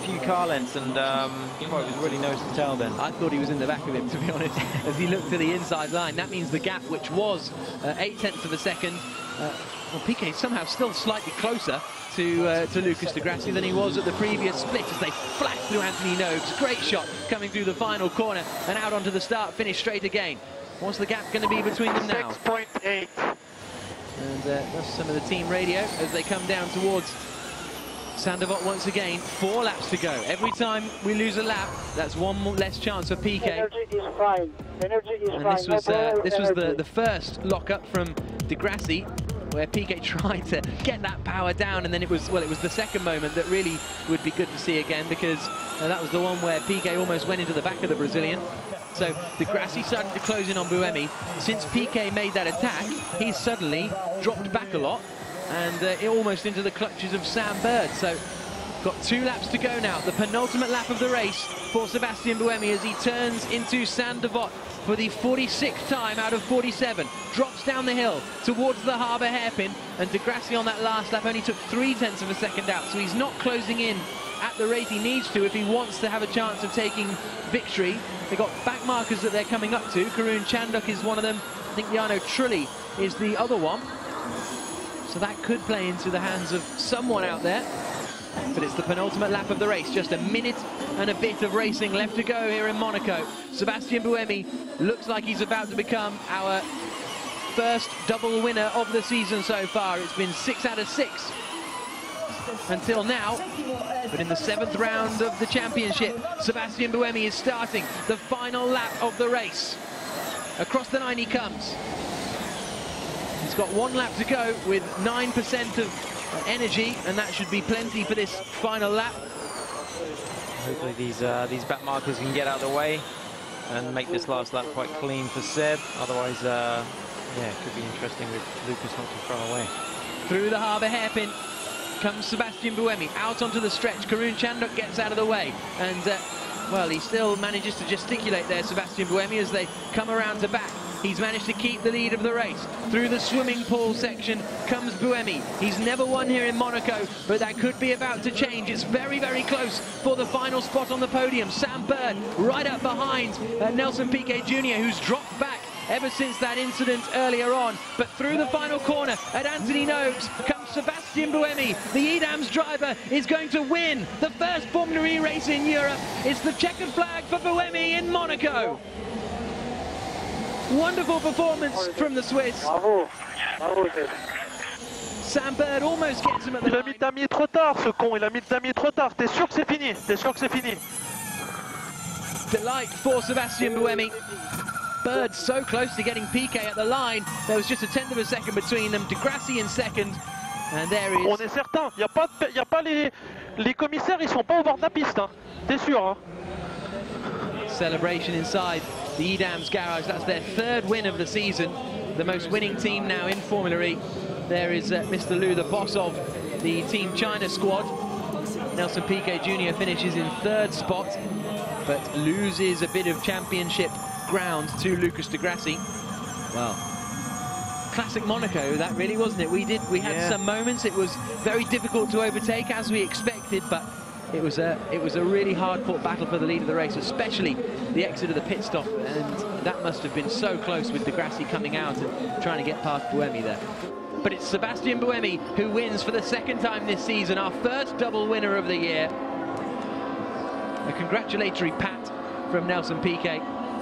few car lengths, and well, it was really nose to tail then. I thought he was in the back of him, to be honest, as he looked to the inside line. That means the gap, which was 0.8 of a second, well, Piquet somehow still slightly closer to Lucas di Grassi than he was at the previous split as they flash through Anthony Nobes. Great shot coming through the final corner and out onto the start finish straight again. What's the gap going to be between them now? 6.8. And that's some of the team radio as they come down towards Sandoval once again. 4 laps to go. Every time we lose a lap, that's one more less chance for Piquet. Energy is fine. Energy is And fine. this was the first lock-up from di Grassi, where Piquet tried to get that power down, and then it was the second moment that really would be good to see again, because that was the one where Piquet almost went into the back of the Brazilian. So di Grassi started to close in on Buemi. Since Piquet made that attack, he's suddenly dropped back a lot, and almost into the clutches of Sam Bird. So got 2 laps to go now. The penultimate lap of the race for Sebastian Buemi as he turns into Sandoval for the 46th time out of 47. Drops down the hill towards the harbour hairpin, and di Grassi on that last lap only took 0.3 of a second out, so he's not closing in at the rate he needs to if he wants to have a chance of taking victory. They've got back markers that they're coming up to. Karun Chandok is one of them. I think Jarno Trulli is the other one. So that could play into the hands of someone out there. But it's the penultimate lap of the race. Just a minute and a bit of racing left to go here in Monaco. Sebastian Buemi looks like he's about to become our first double winner of the season so far. It's been 6 out of 6 until now. But in the 7th round of the championship, Sebastian Buemi is starting the final lap of the race. Across the line he comes. He's got 1 lap to go with 9% of energy, and that should be plenty for this final lap. Hopefully these back markers can get out of the way and make this last lap quite clean for Seb. Otherwise, yeah, it could be interesting with Lucas not too far away. Through the harbour hairpin comes Sebastian Buemi, out onto the stretch. Karun Chandok gets out of the way, and well, he still manages to gesticulate there, Sebastian Buemi, as they come around to back. He's managed to keep the lead of the race. Through the swimming pool section comes Buemi. He's never won here in Monaco, but that could be about to change. It's very, very close for the final spot on the podium. Sam Bird right up behind Nelson Piquet Jr., who's dropped back ever since that incident earlier on. But through the final corner at Anthony Nobes comes Sebastian Buemi. The Edams driver is going to win the first Formula E race in Europe. It's the checkered flag for Buemi in Monaco. Wonderful performance from the Swiss. Bravo. Bravo, Sam Bird almost gets him at the Il a mis le damier trop tard, ce con. Il a mis le damier trop tard. T'es sûr que c'est fini? T'es sûr que c'est fini? Delight for Sebastian Buemi. Bird so close to getting Piquet at the line. There was just a 1/10 of a second between them. Di Grassi in second. And there he is. On est certain. Y a pas les commissaires, ils sont pas au bord de la piste. Hein. T'es sûr? Hein? Celebration inside the Edams garage. That's their 3rd win of the season. The most winning team now in Formula E. There is Mr. Liu, the boss of the Team China squad. Nelson Piquet Jr. finishes in 3rd spot, but loses a bit of championship ground to Lucas di Grassi. Well, classic Monaco, that really, wasn't it? We had some moments. It was very difficult to overtake, as we expected, but it was a really hard-fought battle for the lead of the race, especially the exit of the pit stop, and that must have been so close with di Grassi coming out and trying to get past Buemi there. But it's Sebastian Buemi who wins for the 2nd time this season, our first double winner of the year. A congratulatory pat from Nelson Piquet.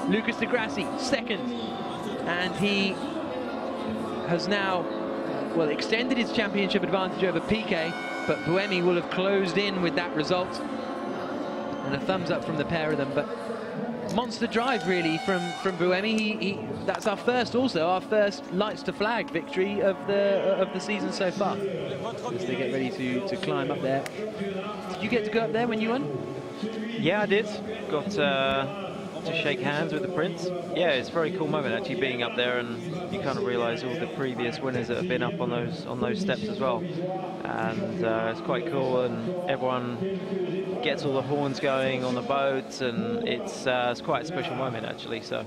Lucas di Grassi 2nd, and he has now, well, extended his championship advantage over Piquet, but Buemi will have closed in with that result. And a thumbs up from the pair of them, but monster drive really from Buemi. That's our first lights to flag victory of the season so far. As they get ready to climb up there. Did you get to go up there when you won? Yeah, I did. Got got to shake hands with the Prince. Yeah, it's a very cool moment actually being up there, and you kind of realise all the previous winners that have been up on those steps as well. And it's quite cool, and everyone gets all the horns going on the boats, and it's quite a special moment actually. So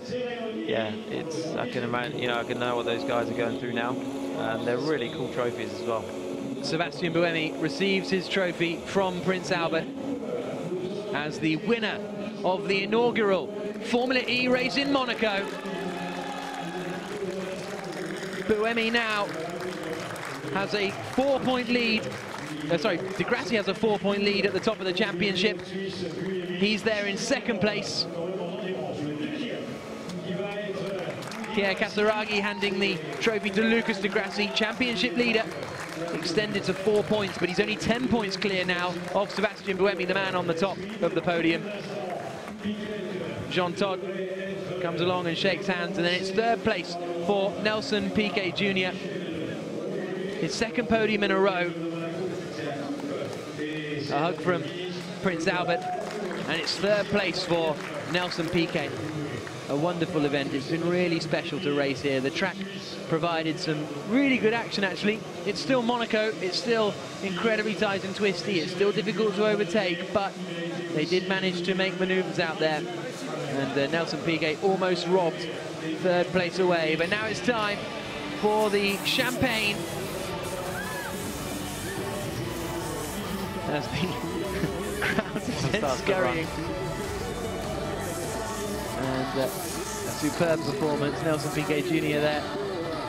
yeah, I can imagine, I can know what those guys are going through now, and they're really cool trophies as well. Sébastien Buemi receives his trophy from Prince Albert as the winner of the inaugural Formula E race in Monaco. Buemi now has a 4-point lead. De Grassi has a 4-point lead at the top of the championship. He's there in second place. Pierre Casaraghi handing the trophy to Lucas de Grassi, championship leader. Extended to 4 points, but he's only 10 points clear now of Sébastien Buemi, the man on the top of the podium. Jean Todt comes along and shakes hands, and then it's third place for Nelson Piquet Jr. His second podium in a row. A hug from Prince Albert, and it's third place for Nelson Piquet. A wonderful event. It's been really special to race here. The track provided some really good action actually. It's still Monaco, it's still incredibly tight and twisty, it's still difficult to overtake, but they did manage to make manoeuvres out there, and Nelson Piquet almost robbed third place away. But now it's time for the champagne as the crowd is scurrying. And a superb performance. Nelson Piquet Jr. there,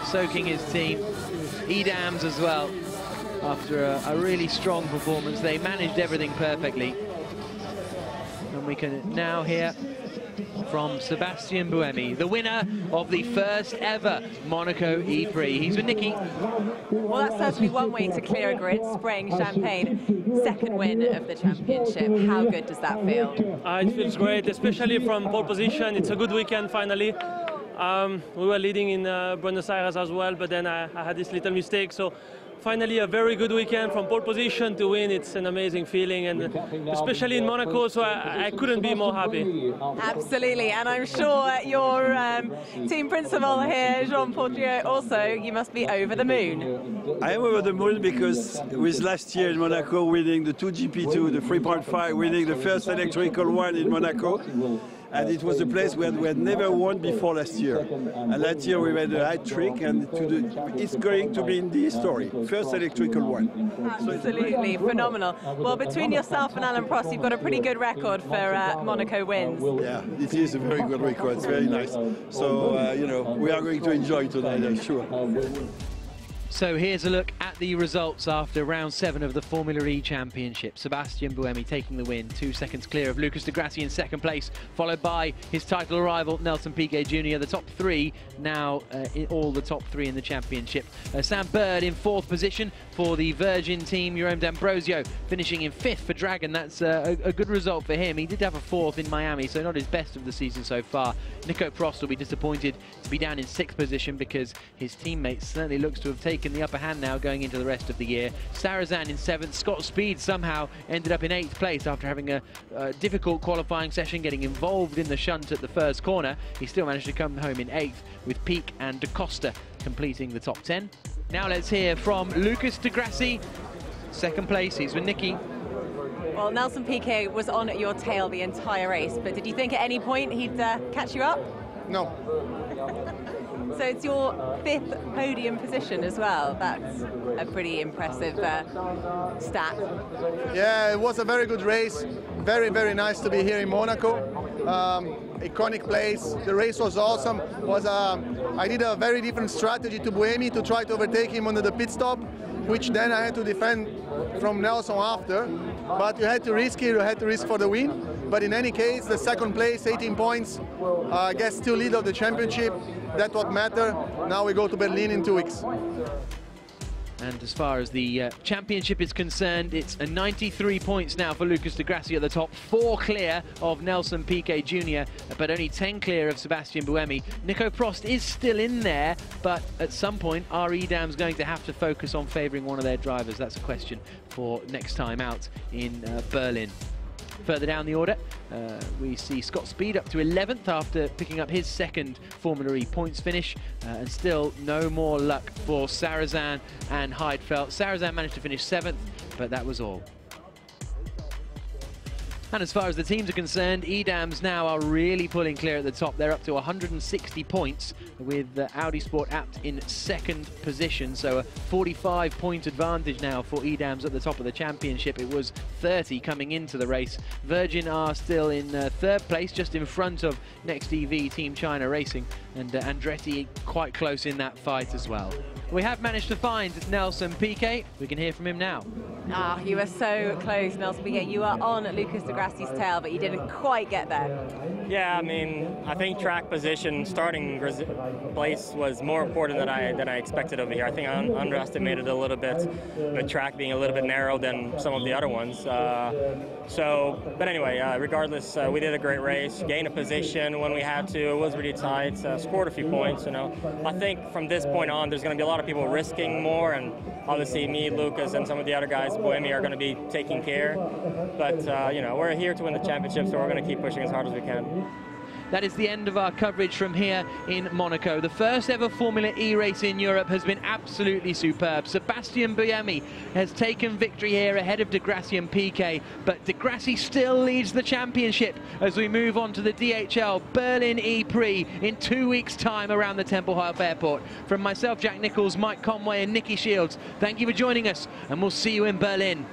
soaking his team. Edams as well, after a really strong performance. They managed everything perfectly. And we can now hear from Sébastien Buemi, the winner of the first ever Monaco E-Prix. He's with Nicky. Well, that's certainly one way to clear a grid, spraying champagne. Second win of the championship. How good does that feel? It feels great, especially from pole position. It's a good weekend finally. We were leading in Buenos Aires as well, but then I had this little mistake. So finally a very good weekend from pole position to win. It's an amazing feeling, and especially in Monaco, so I couldn't be more happy. Absolutely, and I'm sure your team principal here, Jean Portier, also, you must be over the moon. I am over the moon because with last year in Monaco winning the 2GP2, the 3.5, winning the first electrical one in Monaco, and it was a place where we had never won before last year. And last year we made a hat trick, and it's going to be in the history. First electrical one. Absolutely, phenomenal. Well, between yourself and Alain Prost, you've got a pretty good record for Monaco wins. Yeah, it is a very good record. It's very nice. So, we are going to enjoy tonight, I'm sure. So here's a look at the results after round 7 of the Formula E Championship. Sébastien Buemi taking the win, 2 seconds clear of Lucas de Grassi in second place, followed by his title rival Nelson Piquet Jr. The top 3 now, all the top 3 in the championship. Sam Bird in 4th position for the Virgin team. Jerome D'Ambrosio finishing in 5th for Dragon. That's a good result for him. He did have a 4th in Miami, so not his best of the season so far. Nico Prost will be disappointed to be down in 6th position because his teammate certainly looks to have taken the upper hand now going into the rest of the year. Sarazan in 7th. Scott Speed somehow ended up in 8th place after having a difficult qualifying session, getting involved in the shunt at the first corner. He still managed to come home in 8th, with Peak and Da Costa completing the top 10. Now let's hear from Lucas de Grassi. Second place, he's with Nicky. Well, Nelson Piquet was on your tail the entire race, but did you think at any point he'd catch you up? No. So it's your 5th podium position as well. That's a pretty impressive stat. Yeah, it was a very good race. Very, very nice to be here in Monaco. Iconic place. The race was awesome. I did a very different strategy to Buemi to try to overtake him under the pit stop, which then I had to defend from Nelson after. But you had to risk it, you had to risk for the win. But in any case, the second place, 18 points, I guess still lead of the championship. That's what matters. Now we go to Berlin in 2 weeks. And as far as the championship is concerned, it's a 93 points now for Lucas de Grassi at the top, 4 clear of Nelson Piquet Jr., but only 10 clear of Sébastien Buemi. Nico Prost is still in there, but at some point, are Edam's going to have to focus on favouring one of their drivers? That's a question for next time out in Berlin. Further down the order, we see Scott Speed up to 11th after picking up his second Formula E points finish, and still no more luck for Sarrazin and Heidfeld. Sarrazin managed to finish 7th, but that was all. And as far as the teams are concerned, Edams now are really pulling clear at the top. They're up to 160 points with Audi Sport Apt in 2nd position. So a 45-point advantage now for Edams at the top of the championship. It was 30 coming into the race. Virgin are still in 3rd place, just in front of Next EV Team China Racing. And Andretti quite close in that fight as well. We have managed to find Nelson Piquet. We can hear from him now. Ah, you were so close, Nelson Piquet. You were on Lucas de Grassi's tail, but you didn't quite get there. Yeah, I mean, I think track position, starting place was more important than I expected over here. I think I underestimated a little bit the track being a little bit narrow than some of the other ones. But anyway, regardless, we did a great race, gained a position when we had to. It was really tight, scored a few points. You know, I think from this point on, there's going to be a lot of people risking more, and obviously me, Lucas, and some of the other guys, Boemi, are going to be taking care. But you know, we're here to win the championship, so we're going to keep pushing as hard as we can. That is the end of our coverage from here in Monaco. The first ever Formula E race in Europe has been absolutely superb. Sebastian Buemi has taken victory here ahead of de Grassi and Piquet, but de Grassi still leads the championship as we move on to the DHL Berlin E-Prix in 2 weeks' time around the Tempelhof Airport. From myself, Jack Nichols, Mike Conway and Nicky Shields, thank you for joining us, and we'll see you in Berlin.